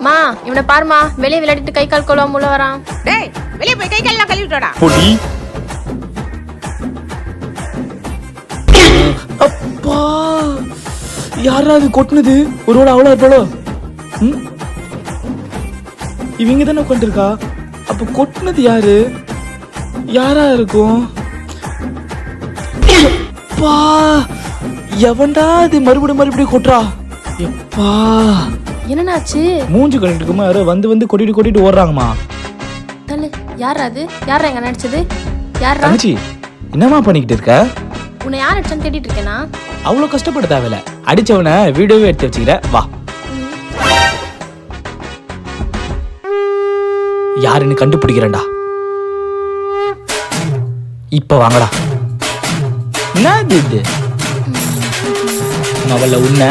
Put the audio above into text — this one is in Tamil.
மா இவனை பாருமா, வெளியே விளையாடிட்டு கை கால் கழுவாம உள்ள வரான். டேய் வெளியே போய் கை கால் கழுவிட்டோடா. பொடி அப்பா, யாராவது கொட்டினது? ஒருவேளை அவ்வளோ இருப்பாளோ? இவங்க தானே உட்காந்துருக்கா. அப்ப கொட்டினது யாரு? யாரா இருக்கும்? எப்பா, எவன்டா இது மறுபடியும் கொட்டுறா? எப்பா, என்னன்னாச்சு? மூஞ்சி கழிட்டு இருக்குமா, யாரோ வந்து கொட்டிட்டு ஓடுறாங்கம்மா. தள்ளு. யாரா அது? யாரா எங்க நடிச்சது? யாரா? தங்கச்சி, என்னம்மா பண்ணிக்கிட்டு இருக்க? உன்னை யார் அடிச்சான்னு தேடிட்டு இருக்கேனா? அவ்வளோ கஷ்டப்பட தேவையில்ல, அடிச்சவனை வீடியோவே எடுத்து வச்சுக்கிற. வா, யாருன்னு கண்டுபிடிக்கிறேன்டா. இப்ப வாங்கடா. என்ன இது? அவள உன்ன